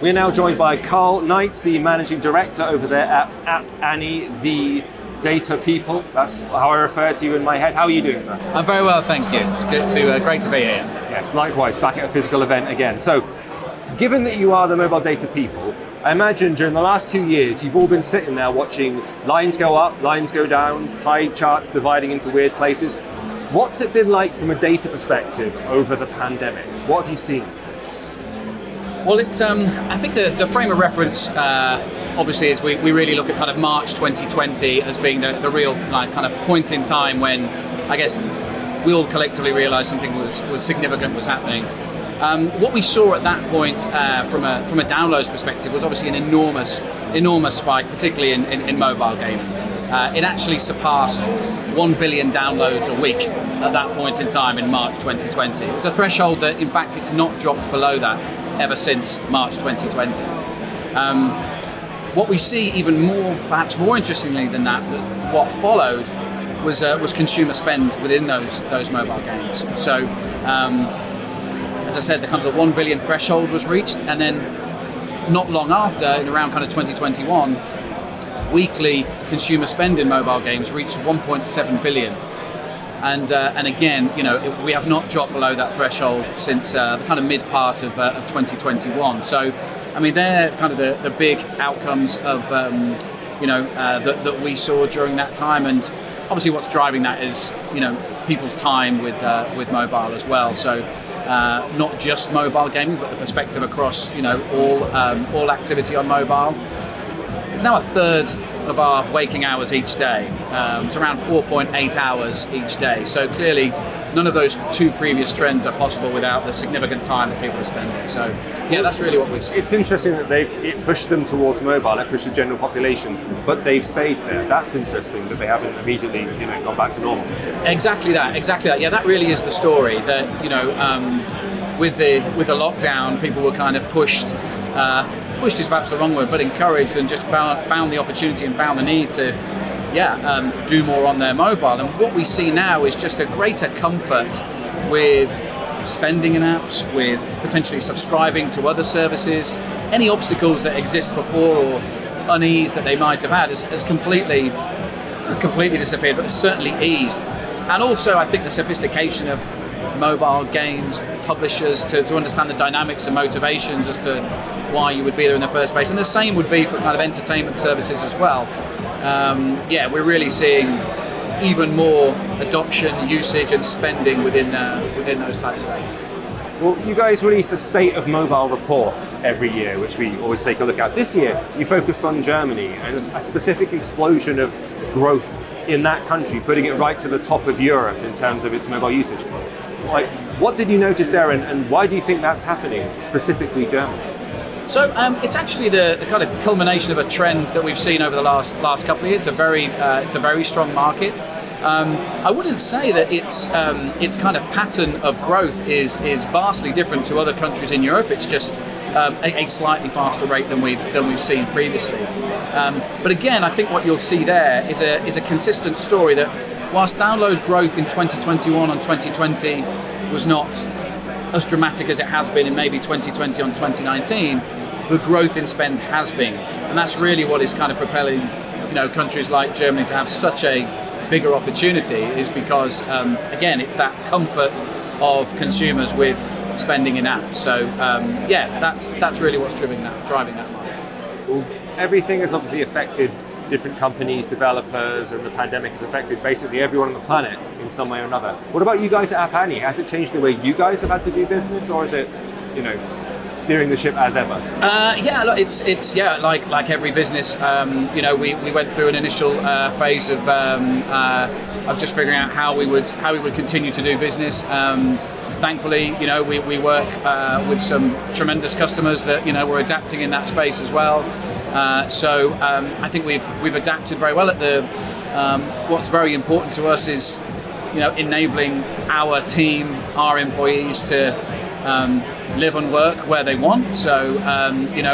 We're now joined by Karl Knights, the Managing Director over there at App Annie, the data people. That's how I refer to you in my head. How are you doing, sir? I'm very well, thank you. It's great to be here. Yes, likewise, back at a physical event again. So, given that you are the mobile data people, I imagine during the last 2 years, you've all been sitting there watching lines go up, lines go down, pie charts dividing into weird places. What's it been like from a data perspective over the pandemic? What have you seen? Well, it's I think the frame of reference obviously is we really look at kind of March 2020 as being the real kind of point in time when I guess we all collectively realised something was significant was happening. What we saw at that point from a downloads perspective was obviously an enormous spike, particularly in mobile gaming. It actually surpassed 1 billion downloads a week at that point in time in March 2020. It's a threshold that, in fact, it's not dropped below that ever since March 2020. What we see even more, perhaps more interestingly than that, what followed was consumer spend within those mobile games. So, as I said, the 1 billion threshold was reached, and then not long after, in around kind of 2021, weekly consumer spend in mobile games reached 1.7 billion. And again, we have not dropped below that threshold since the kind of mid part of 2021. So, I mean, they're kind of the big outcomes of that we saw during that time. And obviously, what's driving that is people's time with mobile as well. So, not just mobile gaming, but the perspective across all activity on mobile. It's now a third of our waking hours each day. It's around 4.8 hours each day. So clearly, none of those two previous trends are possible without the significant time that people are spending. So yeah, that's really what we've seen. It's interesting that it pushed them towards mobile, it pushed the general population, but they've stayed there. That's interesting that they haven't immediately gone back to normal. Exactly that. Yeah, that really is the story. That with the lockdown, people were kind of pushed is perhaps the wrong word, but encouraged and just found the opportunity and found the need to do more on their mobile. And what we see now is just a greater comfort with spending in apps, with potentially subscribing to other services. Any obstacles that exist before or unease that they might have had has completely disappeared, but certainly eased. And also I think the sophistication of mobile games publishers to understand the dynamics and motivations as to why you would be there in the first place. And the same would be for kind of entertainment services as well. We're really seeing even more adoption, usage and spending within those types of apps. Well, you guys release a State of Mobile report every year, which we always take a look at. This year, you focused on Germany and a specific explosion of growth in that country, putting it right to the top of Europe in terms of its mobile usage. What did you notice there, and why do you think that's happening, specifically Germany? So it's actually the kind of culmination of a trend that we've seen over the last couple of years. It's a very strong market. I wouldn't say that its kind of pattern of growth is vastly different to other countries in Europe. It's just a slightly faster rate than we've seen previously. But again, I think what you'll see there is a consistent story that whilst download growth in 2021 and 2020 was not as dramatic as it has been in maybe 2020 on 2019, the growth in spend has been, and that's really what is kind of propelling countries like Germany to have such a bigger opportunity, is because again it's that comfort of consumers with spending in apps. So that's really what's driving that market. Well, everything has obviously affected different companies, developers, and the pandemic has affected basically everyone on the planet in some way or another. What about you guys at App Annie? Has it changed the way you guys have had to do business, or is it, steering the ship as ever? It's like every business. We went through an initial phase of just figuring out how we would continue to do business. Thankfully, we work with some tremendous customers that were adapting in that space as well. So I think we've adapted very well. What's very important to us is enabling our team, our employees to live and work where they want. So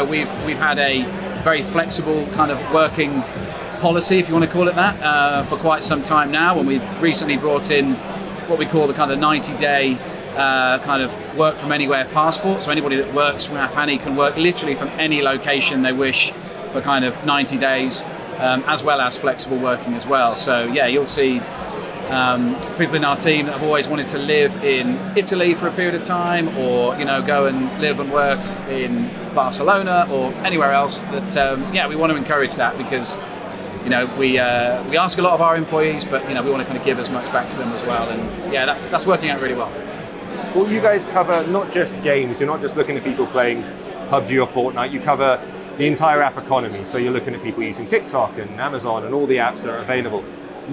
we've had a very flexible kind of working policy, if you want to call it that, for quite some time now, and we've recently brought in what we call the kind of 90-day kind of work from anywhere passport. So anybody that works from App Annie can work literally from any location they wish for kind of 90 days, as well as flexible working as well. So yeah, you'll see people in our team that have always wanted to live in Italy for a period of time, or go and live and work in Barcelona or anywhere else. That we want to encourage that, because we ask a lot of our employees, but we want to kind of give as much back to them as well. And yeah, that's working out really well. Well, you guys cover not just games. You're not just looking at people playing PUBG or Fortnite. You cover the entire app economy. So you're looking at people using TikTok and Amazon and all the apps that are available.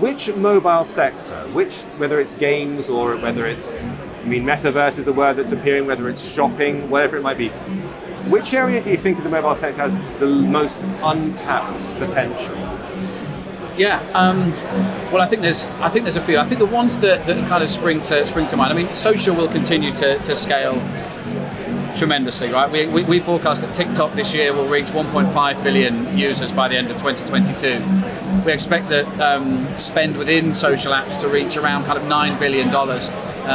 Which mobile sector, whether it's games or whether it's, metaverse is a word that's appearing, whether it's shopping, whatever it might be, which area do you think of the mobile sector has the most untapped potential? Yeah, well, I think there's a few. I think the ones that kind of spring to mind. Social will continue to scale tremendously, right? We forecast that TikTok this year will reach 1.5 billion users by the end of 2022. We expect that spend within social apps to reach around kind of $9 billion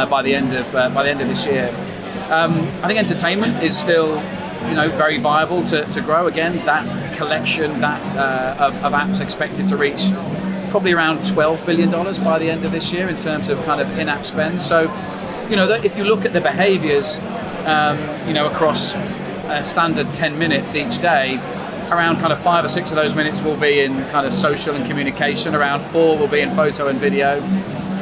by the end of this year. I think entertainment is still very viable to grow. Again, that collection of apps expected to reach probably around $12 billion by the end of this year in terms of kind of in-app spend. So, that if you look at the behaviors, across a standard 10 minutes each day, around kind of 5 or 6 of those minutes will be in kind of social and communication, around 4 will be in photo and video,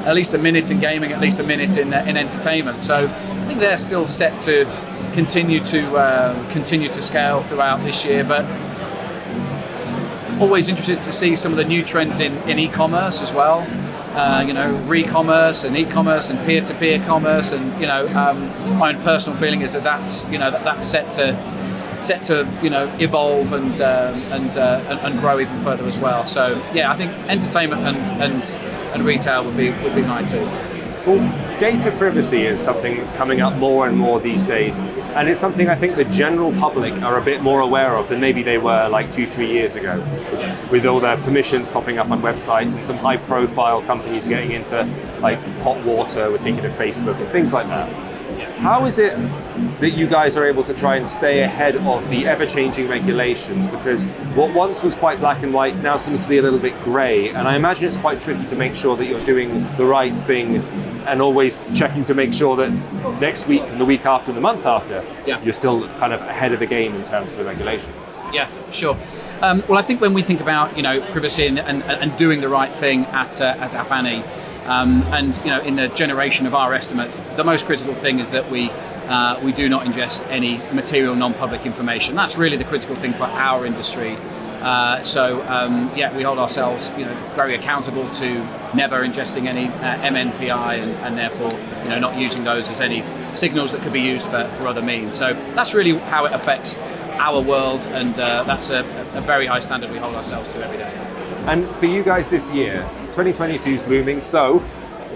at least a minute in gaming, at least a minute in entertainment. So I think they're still set to continue to scale throughout this year, but always interested to see some of the new trends in e-commerce as well. Re-commerce and e-commerce and peer-to-peer commerce, and my own personal feeling is that's set to evolve and grow even further as well. So yeah, I think entertainment and retail would be my two. Well, data privacy is something that's coming up more and more these days, and it's something I think the general public are a bit more aware of than maybe they were like 2-3 years ago, with all their permissions popping up on websites and some high-profile companies getting into like hot water. We're thinking of Facebook and things like that. How is it that you guys are able to try and stay ahead of the ever-changing regulations? Because what once was quite black and white now seems to be a little bit grey, and I imagine it's quite tricky to make sure that you're doing the right thing and always checking to make sure that next week and the week after and the month after, you're still kind of ahead of the game in terms of the regulations. Yeah, sure. Well, I think when we think about privacy and doing the right thing at App Annie, and in the generation of our estimates, the most critical thing is that we do not ingest any material non-public information. That's really the critical thing for our industry. We hold ourselves very accountable to never ingesting any MNPI and therefore not using those as any signals that could be used for other means. So that's really how it affects our world, and that's a very high standard we hold ourselves to every day. And for you guys this year, 2022 is looming, so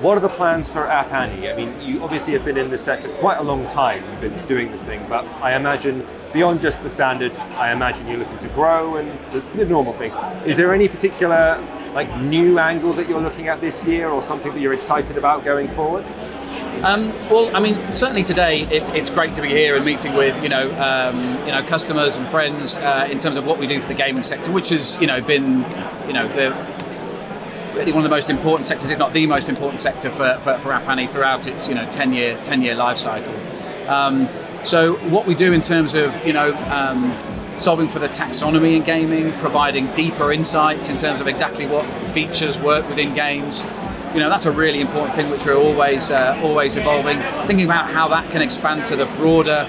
what are the plans for App Annie? You obviously have been in this sector for quite a long time, you've been doing this thing, but I imagine beyond just the standard, I imagine you're looking to grow and the normal things. Is there any particular new angle that you're looking at this year, or something that you're excited about going forward? Certainly today it's great to be here and meeting with customers and friends in terms of what we do for the gaming sector, which has been really one of the most important sectors, if not the most important sector for App Annie throughout its 10-year life cycle. So what we do in terms of solving for the taxonomy in gaming, providing deeper insights in terms of exactly what features work within games. That's a really important thing which we're always evolving. Thinking about how that can expand to the broader,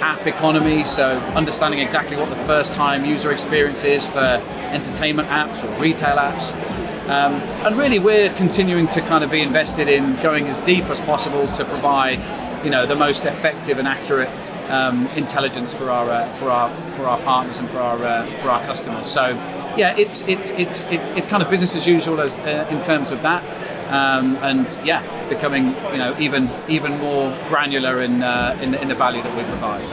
app economy. So understanding exactly what the first-time user experience is for entertainment apps or retail apps. And really, we're continuing to kind of be invested in going as deep as possible to provide, the most effective and accurate intelligence for our partners and for our customers. So yeah, it's kind of business as usual as in terms of that, becoming even more granular in the value that we provide.